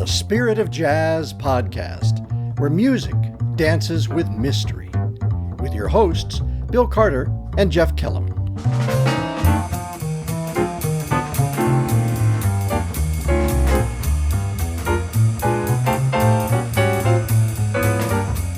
the Spirit of Jazz podcast, where music dances with mystery, with your hosts, Bill Carter and Jeff Kellum.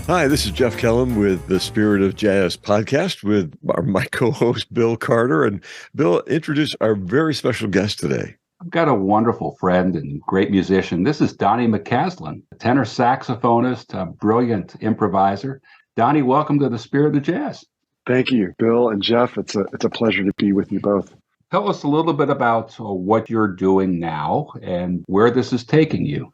Hi, this is Jeff Kellum with the Spirit of Jazz podcast with my co-host, Bill Carter. And Bill, introduce our very special guest today. I've got a wonderful friend and great musician. This is Donny McCaslin, a tenor saxophonist, a brilliant improviser. Donny, welcome to the Spirit of Jazz. Thank you, Bill and Jeff. It's a pleasure to be with you both. Tell us a little bit about what you're doing now and where this is taking you.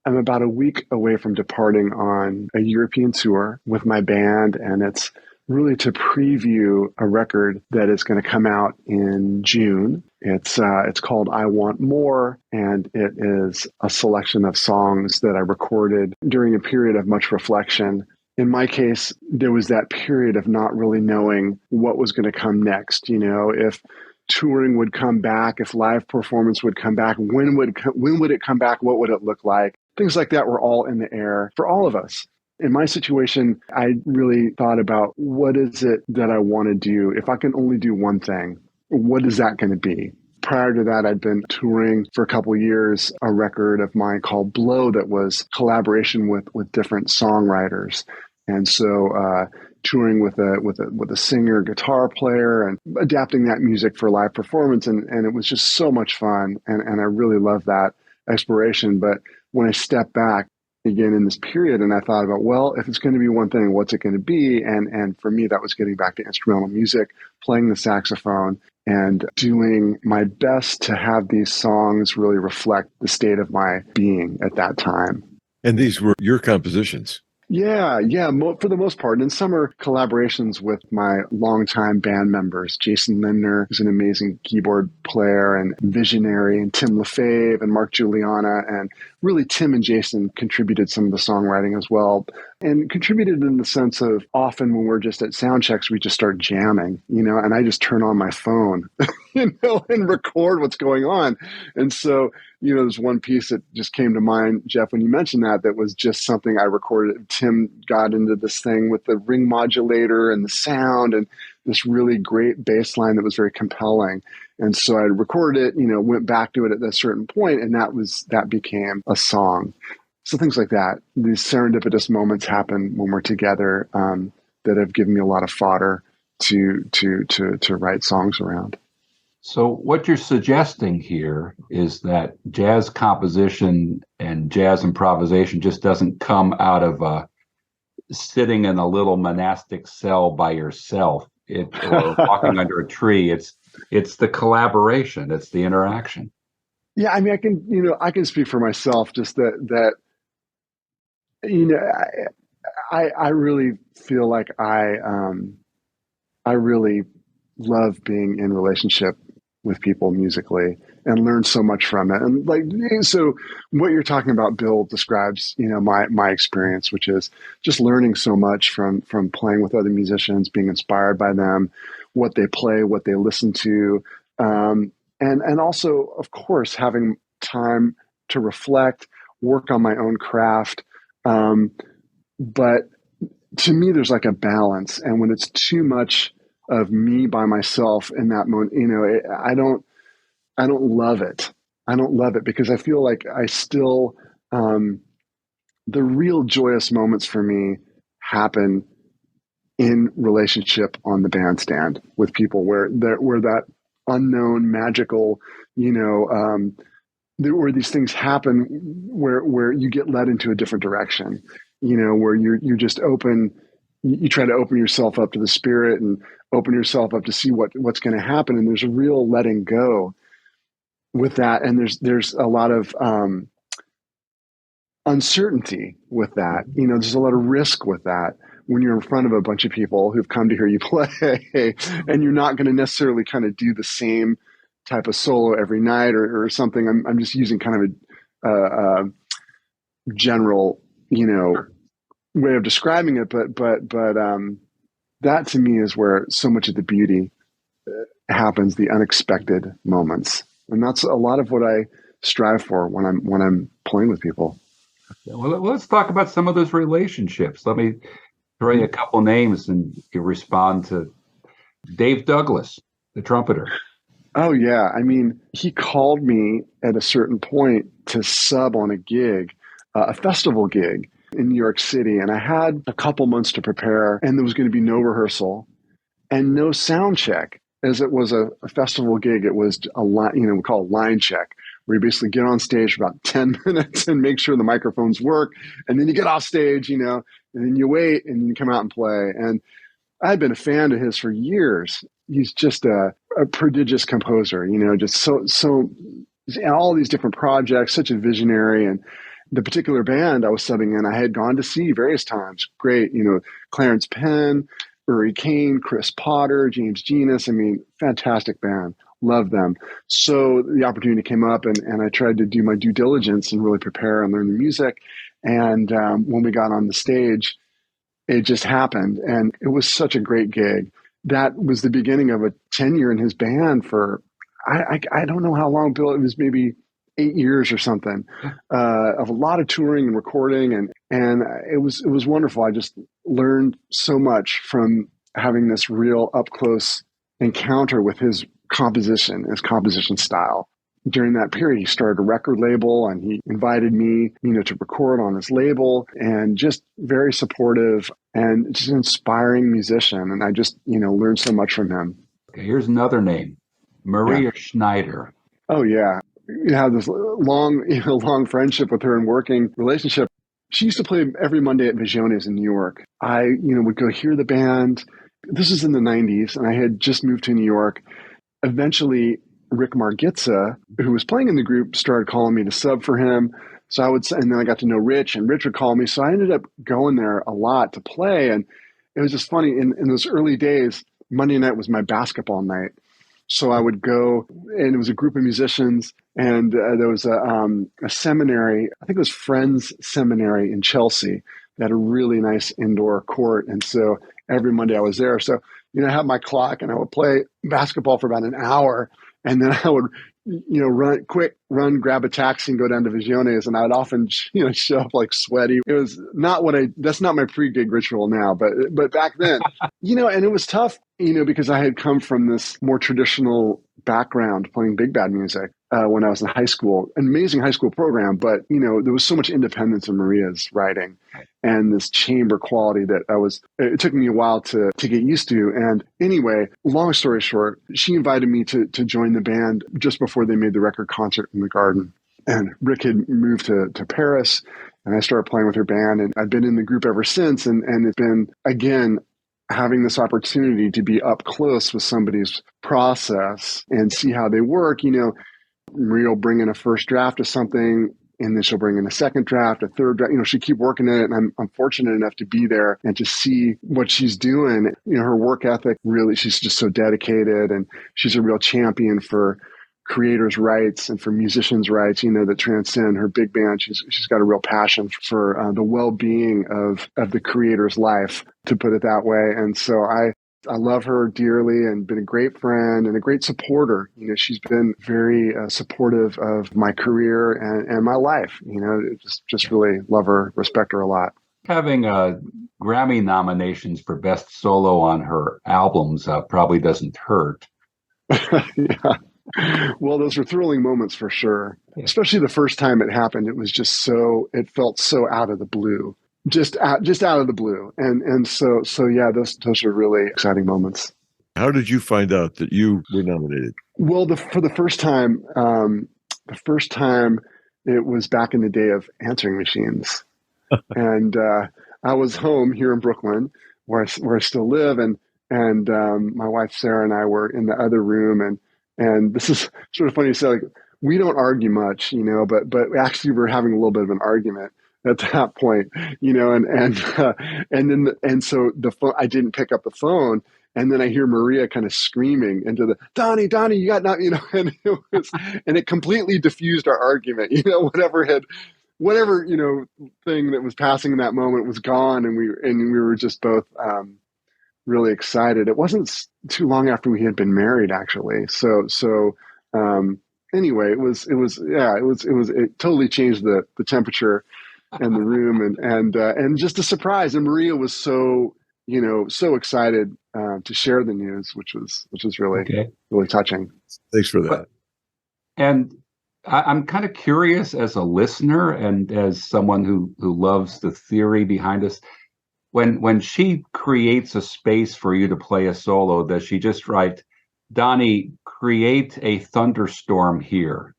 I'm about a week away from departing on a European tour with my band, and it's really to preview a record that is going to come out in June. It's called I Want More, and it is a selection of songs that I recorded during a period of much reflection. In my case, there was that period of not really knowing what was going to come next. You know, if touring would come back, if live performance would come back, when would it come back? What would it look like? Things like that were all in the air for all of us. In my situation, I really thought about what is it that I want to do? If I can only do one thing, what is that going to be? Prior to that, I'd been touring for a couple of years, a record of mine called Blow that was collaboration with different songwriters. And so touring with a singer, guitar player, and adapting that music for live performance. And it was just so much fun. And I really love that exploration. But when I stepped back again in this period and I thought about, well, if it's going to be one thing, what's it going to be? And for me, that was getting back to instrumental music, playing the saxophone, and doing my best to have these songs really reflect the state of my being at that time. And these were your compositions. Yeah, for the most part. And some are collaborations with my longtime band members. Jason Lindner, who's an amazing keyboard player and visionary, and Tim LaFave and Mark Juliana. And really, Tim and Jason contributed some of the songwriting as well. And contributed in the sense of often when we're just at sound checks, we just start jamming, and I just turn on my phone, and record what's going on. And so, there's one piece that just came to mind, Jeff, when you mentioned that was just something I recorded. Tim got into this thing with the ring modulator and the sound and this really great bass line that was very compelling. And so I recorded it, went back to it at a certain point, and that became a song. So things like that, these serendipitous moments happen when we're together that have given me a lot of fodder to write songs around. So what you're suggesting here is that jazz composition and jazz improvisation just doesn't come out of sitting in a little monastic cell by yourself or walking under a tree. It's the collaboration. It's the interaction. Yeah, I mean, I can speak for myself. Just that I really feel like I really love being in relationship with people musically and learn so much from it. And so what you're talking about, Bill, describes, my experience, which is just learning so much from playing with other musicians, being inspired by them, what they play, what they listen to. And also, of course, having time to reflect, work on my own craft. But to me, there's like a balance. And when it's too much of me by myself in that moment, I don't love it. I don't love it because I feel like I still, the real joyous moments for me happen in relationship on the bandstand with people where that unknown magical, where these things happen where you get led into a different direction, where you're just open. You try to open yourself up to the spirit and open yourself up to see what's going to happen. And there's a real letting go with that. And there's a lot of uncertainty with that. There's a lot of risk with that when you're in front of a bunch of people who've come to hear you play and you're not going to necessarily kind of do the same type of solo every night or something. I'm just using kind of a general, way of describing it, but that to me is where so much of the beauty happens, the unexpected moments. And that's a lot of what I strive for when I'm playing with people. Well, let's talk about some of those relationships. Let me throw you a couple names and you respond to Dave Douglas, the trumpeter. Oh yeah. I mean, he called me at a certain point to sub on a gig, a festival gig in New York City. And I had a couple months to prepare, and there was going to be no rehearsal and no sound check. As it was a festival gig, it was a line, we call it line check, where you basically get on stage for about 10 minutes and make sure the microphones work. And then you get off stage, and then you wait and you come out and play. And I've been a fan of his for years. He's just a prodigious composer, just so all these different projects, such a visionary. And the particular band I was subbing in, I had gone to see various times. Great, Clarence Penn, Uri Kane, Chris Potter, James Genus. I mean, fantastic band. Love them. So the opportunity came up, and I tried to do my due diligence and really prepare and learn the music. And when we got on the stage, it just happened. And it was such a great gig. That was the beginning of a tenure in his band for, I don't know how long, Bill, it was maybe 8 years or something, of a lot of touring and recording. And it was wonderful. I just learned so much from having this real up close encounter with his composition style. During that period, he started a record label, and he invited me, to record on his label, and just very supportive and just an inspiring musician. And I just, learned so much from him. Okay, here's another name, Maria Schneider. Oh yeah. You have this long friendship with her and working relationship. She used to play every Monday at Visiones in New York. I, would go hear the band. This is in the 90s, and I had just moved to New York. Eventually, Rick Margitza, who was playing in the group, started calling me to sub for him. So and then I got to know Rich, and Rich would call me. So I ended up going there a lot to play. And it was just funny. In those early days, Monday night was my basketball night. So I would go, and it was a group of musicians, and there was a seminary, I think it was Friends Seminary in Chelsea, that had a really nice indoor court. And so every Monday I was there. So, I had my clock, and I would play basketball for about an hour. And then I would, run, grab a taxi and go down to Visiones. And I would often, show up like sweaty. It was not that's not my pre-gig ritual now, but back then, and it was tough, because I had come from this more traditional background playing big band music when I was in high school. An amazing high school program, but, there was so much independence in Maria's writing and this chamber quality that it took me a while to get used to. And anyway, long story short, she invited me to join the band just before they made the record Concert in the Garden. And Rick had moved to Paris, and I started playing with her band, and I've been in the group ever since. And it's been, again, having this opportunity to be up close with somebody's process and see how they work. Maria will bring in a first draft of something, and then she'll bring in a second draft, a third draft. She keep working at it, and I'm fortunate enough to be there and to see what she's doing. Her work ethic, really, she's just so dedicated, and she's a real champion for creators' rights and for musicians' rights, that transcend her big band. She's got a real passion for the well-being of the creator's life, to put it that way. And so I love her dearly, and been a great friend and a great supporter. She's been very supportive of my career and my life. Just really love her, respect her a lot. Having Grammy nominations for Best Solo on her albums probably doesn't hurt. Yeah. Well, those were thrilling moments for sure. Yeah. Especially the first time it happened. It was just it felt so out of the blue. Just out of the blue. And so yeah, those are really exciting moments. How did you find out that you were nominated? Well, for the first time, it was back in the day of answering machines. And I was home here in Brooklyn, where I still live, and my wife Sarah and I were in the other room, and this is sort of funny to say, like, we don't argue much, but actually we're having a little bit of an argument at that point, and so the phone, I didn't pick up the phone, and then I hear Maria kind of screaming into the Donny, you got not, and it completely diffused our argument, whatever thing that was passing in that moment was gone, and we were just both really excited. It wasn't too long after we had been married, actually. So anyway, it totally changed the temperature and the room, and just a surprise. And Maria was so excited to share the news, which was really really touching. Thanks for that. And I'm kind of curious, as a listener and as someone who loves the theory behind this, when she creates a space for you to play a solo, does she just write, Donny, create a thunderstorm here?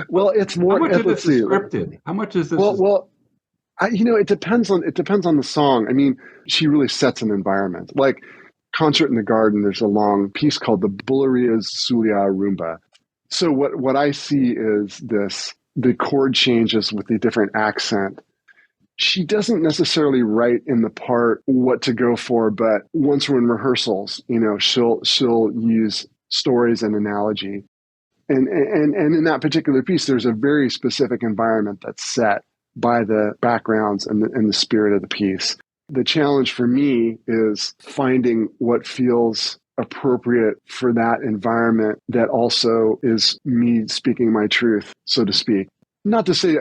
Well, it's more. How much of this is scripted? How much is this? Well, it depends on the song. I mean, she really sets an environment. Like Concert in the Garden, there's a long piece called the Bulleria's Sulia Rumba. So what I see is the chord changes with the different accent. She doesn't necessarily write in the part what to go for, but once we're in rehearsals, she'll use stories and analogy. And in that particular piece, there's a very specific environment that's set by the backgrounds and the spirit of the piece. The challenge for me is finding what feels appropriate for that environment that also is me speaking my truth, so to speak. Not to say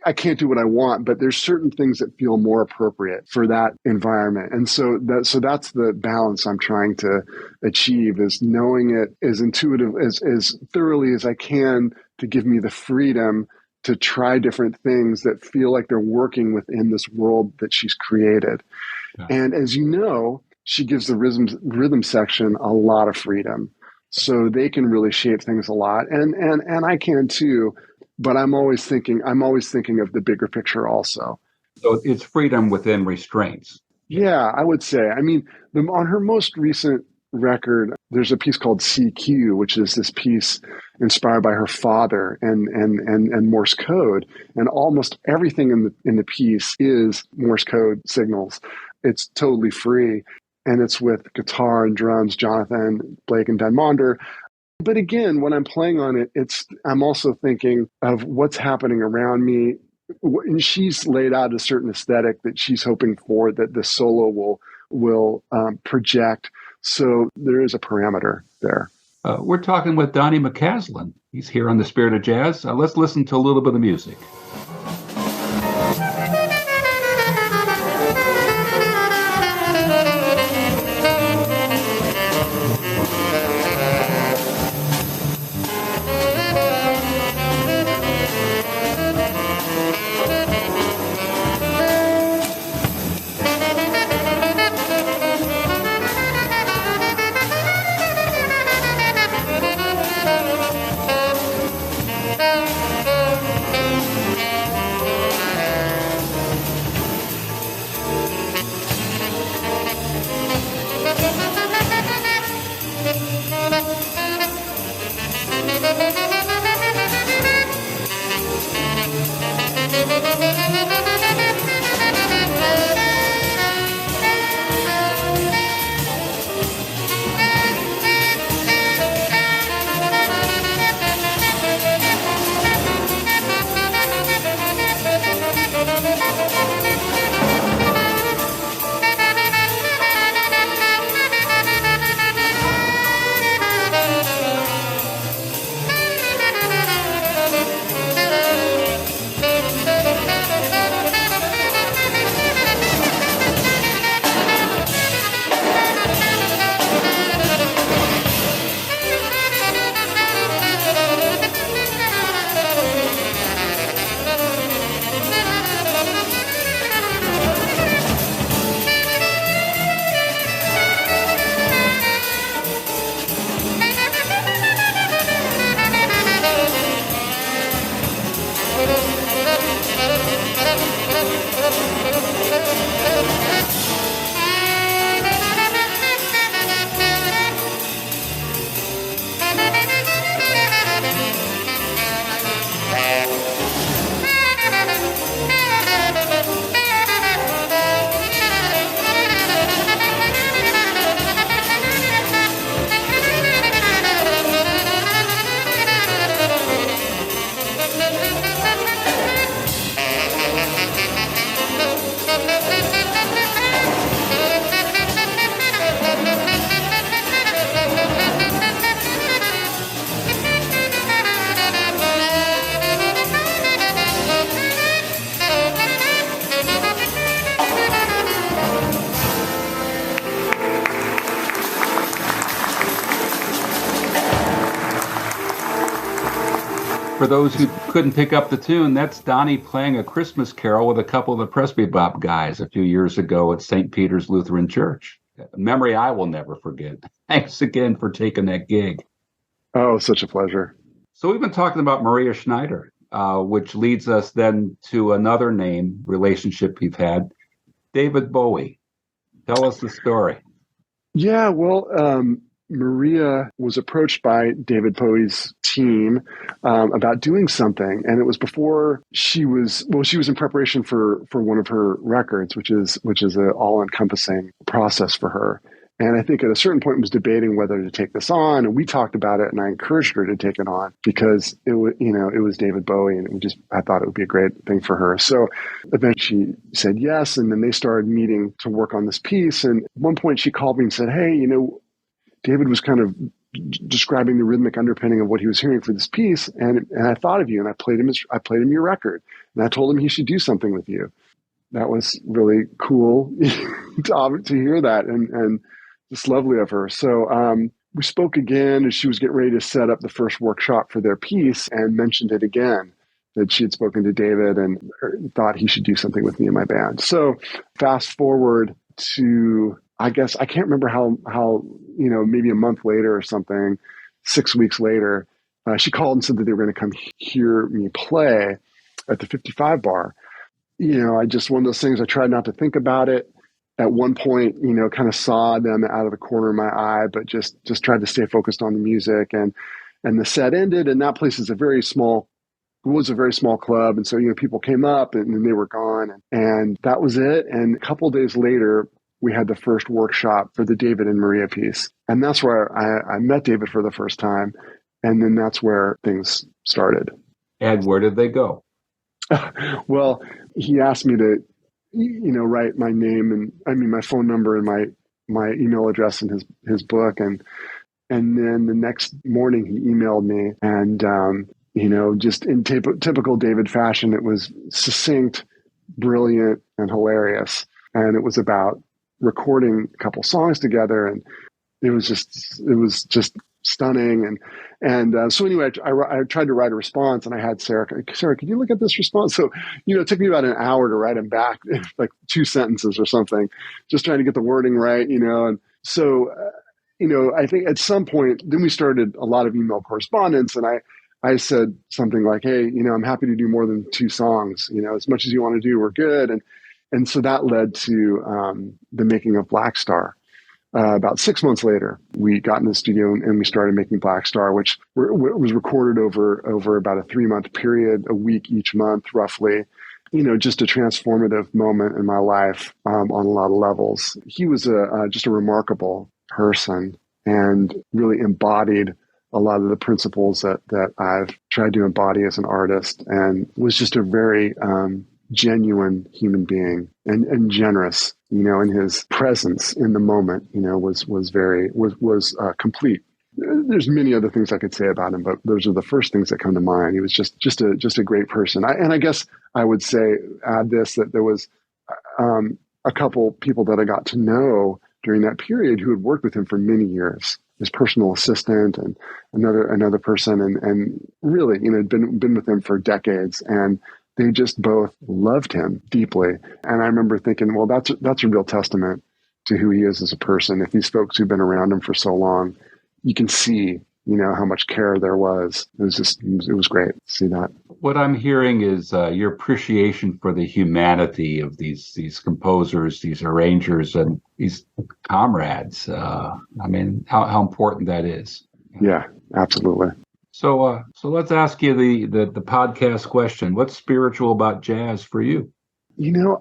I can't do what I want, but there's certain things that feel more appropriate for that environment. And so that's the balance I'm trying to achieve, is knowing it as intuitive, as thoroughly as I can, to give me the freedom to try different things that feel like they're working within this world that she's created. Yeah. And as you know, she gives the rhythm section a lot of freedom. So they can really shape things a lot. And I can too. But I'm always thinking of the bigger picture also. So it's freedom within restraints. Yeah, I would say. I mean, on her most recent record, there's a piece called CQ, which is this piece inspired by her father and Morse code. And almost everything in the piece is Morse code signals. It's totally free. And it's with guitar and drums, Jonathan Blake and Dan Maunder. But again, when I'm playing on it, I'm also thinking of what's happening around me. And she's laid out a certain aesthetic that she's hoping for, that the solo will project. So there is a parameter there. We're talking with Donny McCaslin. He's here on The Spirit of Jazz. Let's listen to a little bit of music. For those who couldn't pick up the tune, that's Donny playing a Christmas carol with a couple of the Presbybop guys a few years ago at St. Peter's Lutheran Church. A memory I will never forget. Thanks again for taking that gig. Oh, such a pleasure. So we've been talking about Maria Schneider, which leads us then to another name relationship you've had, David Bowie. Tell us the story. Yeah, well, Maria was approached by David Bowie's team about doing something, and it was before she was in preparation for one of her records, which is an all-encompassing process for her. And I think at a certain point was debating whether to take this on, and we talked about it, and I encouraged her to take it on because it was David Bowie, and I thought it would be a great thing for her. So eventually she said yes, and then they started meeting to work on this piece. And at one point she called me and said, "Hey, David was kind of describing the rhythmic underpinning of what he was hearing for this piece, and I thought of you, and I played him your record, and I told him he should do something with you." That was really cool to hear that, and just lovely of her. So we spoke again as she was getting ready to set up the first workshop for their piece, and mentioned it again that she had spoken to David and thought he should do something with me and my band. So fast forward to, I guess, I can't remember how maybe a month later or something, 6 weeks later, she called and said that they were going to come hear me play at the 55 bar. I just, one of those things, I tried not to think about it. At one point, kind of saw them out of the corner of my eye, but just tried to stay focused on the music. And the set ended, and that place is a very small club. And so, people came up and then they were gone, and that was it. And a couple of days later, we had the first workshop for the David and Maria piece. And that's where I met David for the first time. And then that's where things started. And where did they go? Well, he asked me to, write my name and my phone number and my email address in his book. And then the next morning he emailed me, and, just in typical David fashion, it was succinct, brilliant, and hilarious. And it was about recording a couple songs together, and it was just stunning. And so anyway, I tried to write a response, and I had Sarah, could you look at this response? So, it took me about an hour to write him back, like 2 sentences or something, just trying to get the wording right, and so, I think at some point, then we started a lot of email correspondence, and I said something like, "Hey, I'm happy to do more than 2 songs, as much as you want to do, we're good." And so that led to the making of Black Star. About 6 months later, we got in the studio and we started making Black Star, which was recorded over about a 3-month period, a week each month, roughly. Just a transformative moment in my life on a lot of levels. He was just a remarkable person and really embodied a lot of the principles that I've tried to embody as an artist, and was just a very genuine human being and generous, in his presence in the moment, was complete. There's many other things I could say about him, but those are the first things that come to mind. He was just a great person. I guess I would add this, that there was a couple people that I got to know during that period who had worked with him for many years, his personal assistant and another person, and really, had been with him for decades, and they just both loved him deeply. And I remember thinking, well, that's a real testament to who he is as a person. If these folks who've been around him for so long, you can see, how much care there was. It was great to see that. What I'm hearing is your appreciation for the humanity of these composers, these arrangers, and these comrades. How important that is. Yeah, absolutely. So let's ask you the podcast question. What's spiritual about jazz for you?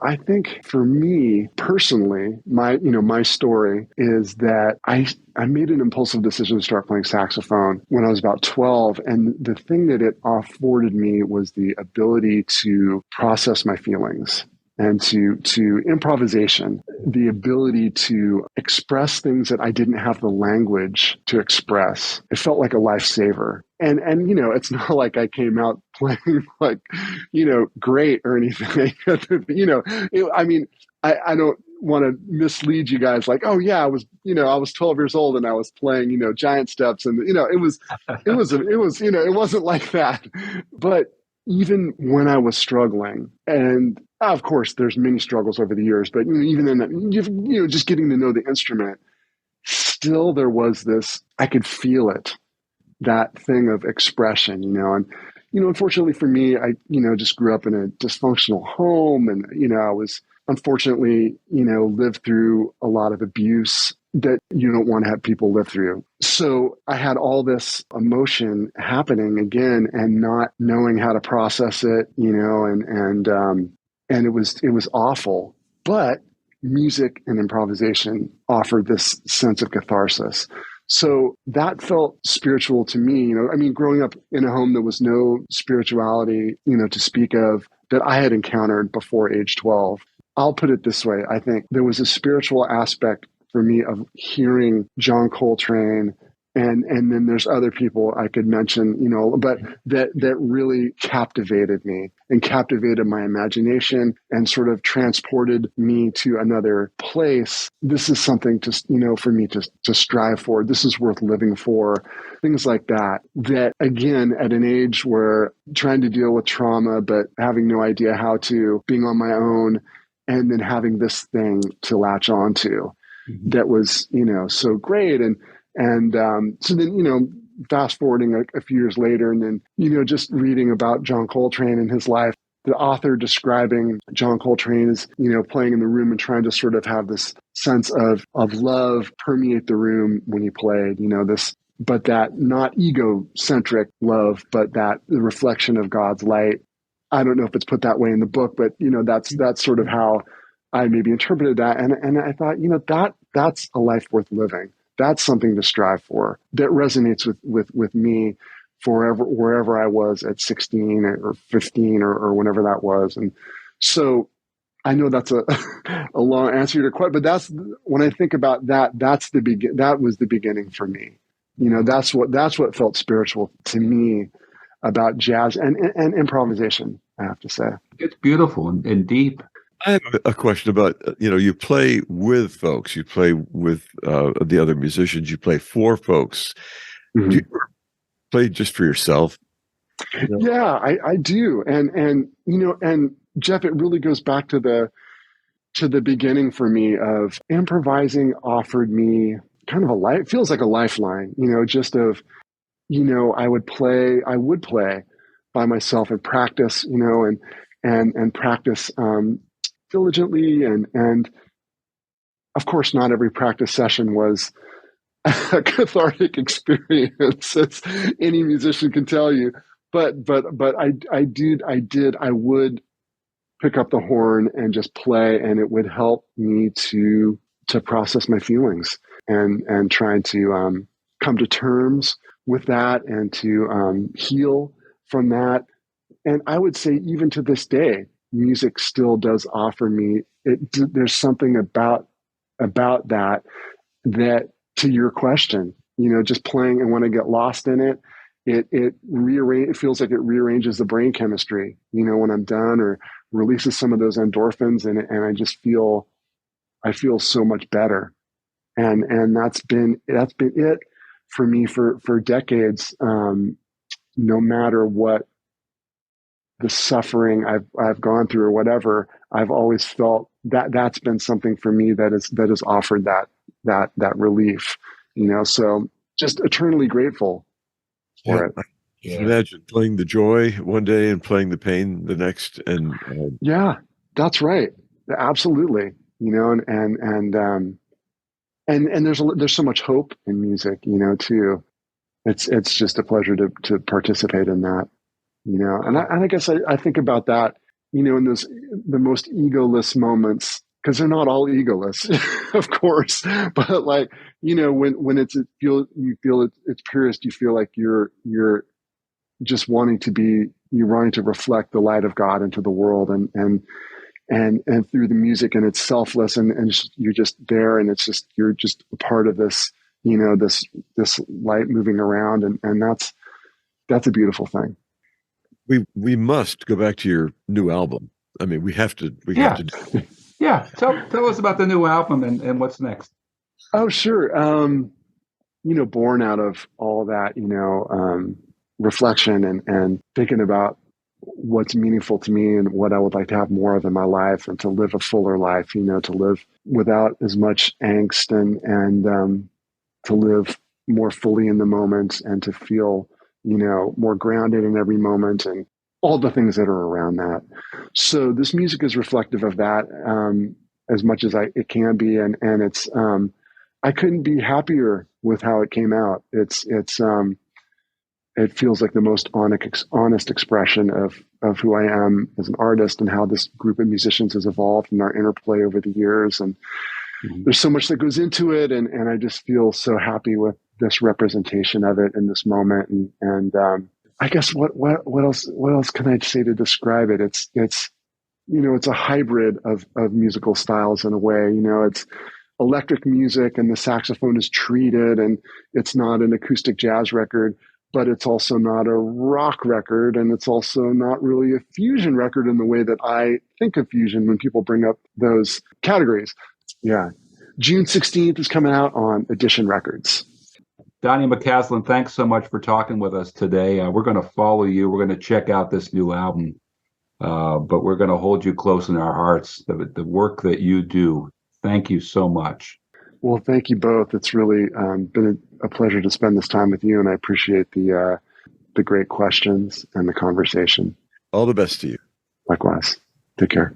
I think for me personally, my story is that I made an impulsive decision to start playing saxophone when I was about 12. And the thing that it afforded me was the ability to process my feelings, and to improvisation, the ability to express things that I didn't have the language to express. It felt like a lifesaver. And it's not like I came out playing great or anything. I don't want to mislead you guys like, oh yeah, I was 12 years old and I was playing, giant steps, and it wasn't like that. But even when I was struggling, and of course there's many struggles over the years, but even in that, just getting to know the instrument, still there was this, I could feel it, that thing of expression, and unfortunately for me, I just grew up in a dysfunctional home, and I was unfortunately lived through a lot of abuse that you don't want to have people live through. So I had all this emotion happening again and not knowing how to process it, and it was awful. But music and improvisation offered this sense of catharsis. So that felt spiritual to me. Growing up in a home that was no spirituality, to speak of, that I had encountered before age 12. I'll put it this way. I think there was a spiritual aspect for me of hearing John Coltrane, and then there's other people I could mention, but that really captivated me and captivated my imagination and sort of transported me to another place. This is something to, for me to strive for. This is worth living for. Things like that. That again, at an age where trying to deal with trauma, but having no idea how to, being on my own, and then having this thing to latch onto, that was, so great. And so then, fast forwarding a few years later, and then, just reading about John Coltrane and his life, the author describing John Coltrane as, playing in the room and trying to sort of have this sense of love permeate the room when he played, but that not egocentric love, but that the reflection of God's light. I don't know if it's put that way in the book, but that's sort of how I maybe interpreted that. And I thought, that's a life worth living. That's something to strive for. That resonates with me forever, wherever I was at 16 or 15 or whenever that was. And so I know that's a long answer to your question, but that's, when I think about that, that was the beginning for me. That's what felt spiritual to me about jazz and improvisation, I have to say. It's beautiful and deep. I have a question about, you play with folks, you play with the other musicians, you play for folks. Mm-hmm. Do you play just for yourself? Yeah, I do. And Jeff, it really goes back to the beginning for me of improvising offered me kind of it feels like a lifeline, just of, I would play by myself and practice, and practice diligently. And of course, not every practice session was a cathartic experience, as any musician can tell you. But I would pick up the horn and just play, and it would help me to process my feelings and try to come to terms with that and to heal from that. And I would say even to this day, music still does offer me there's something about that to your question, just playing, and when I get lost in it, it feels like it rearranges the brain chemistry, when I'm done, or releases some of those endorphins, and I just feel so much better. And that's been it for me for decades. No matter what the suffering I've gone through or whatever, I've always felt that's been something for me that has offered that relief, so just eternally grateful for it. Yeah. Imagine playing the joy one day and playing the pain the next. And yeah, that's right. Absolutely. And there's so much hope in music, too. It's just a pleasure to participate in that, and I guess I think about that, in the most egoless moments, because they're not all egoless, of course, but when you feel it's purest, you feel like you're just wanting to reflect the light of God into the world, and through the music, and it's selfless, and you're just there, and you're just a part of this, this light moving around, and that's a beautiful thing. We must go back to your new album. I mean, we have to. Yeah, tell us about the new album and what's next. Oh, sure. Born out of all that, reflection and thinking about what's meaningful to me and what I would like to have more of in my life, and to live a fuller life, to live without as much angst and to live more fully in the moment, and to feel, more grounded in every moment, and all the things that are around that. So this music is reflective of that, as much as it can be. And it's, I couldn't be happier with how it came out. It feels like the most honest expression of who I am as an artist, and how this group of musicians has evolved and our interplay over the years. And there's so much that goes into it. And I just feel so happy with this representation of it in this moment. And I guess what else can I say to describe it? It's it's a hybrid of musical styles in a way. It's electric music and the saxophone is treated, and it's not an acoustic jazz record, but it's also not a rock record, and it's also not really a fusion record in the way that I think of fusion when people bring up those categories. Yeah. June 16th is coming out on Edition Records. Donny McCaslin, thanks so much for talking with us today. We're going to follow you. We're going to check out this new album, but we're going to hold you close in our hearts, the work that you do. Thank you so much. Well, thank you both. It's really been a pleasure to spend this time with you, and I appreciate the great questions and the conversation. All the best to you. Likewise. Take care.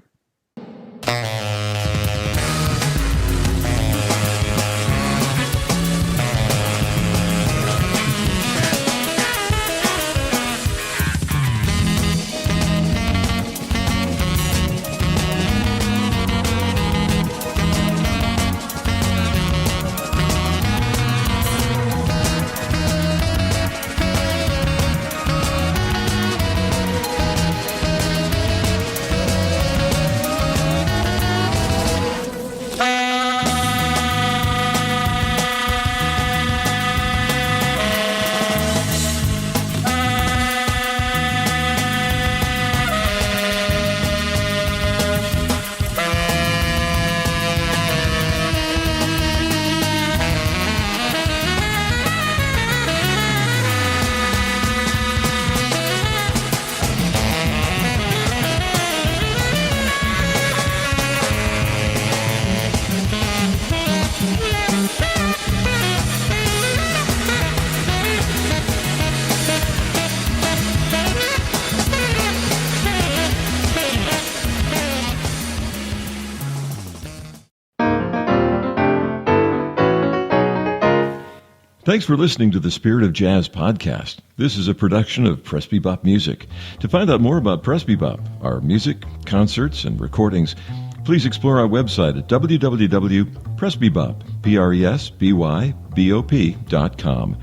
Thanks for listening to the Spirit of Jazz podcast. This is a production of Presbybop Music. To find out more about Presbybop, our music, concerts, and recordings, please explore our website at www.presbybop.com.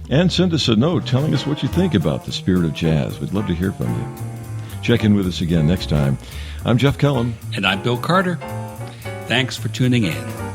And send us a note telling us what you think about the Spirit of Jazz. We'd love to hear from you. Check in with us again next time. I'm Jeff Kellum. And I'm Bill Carter. Thanks for tuning in.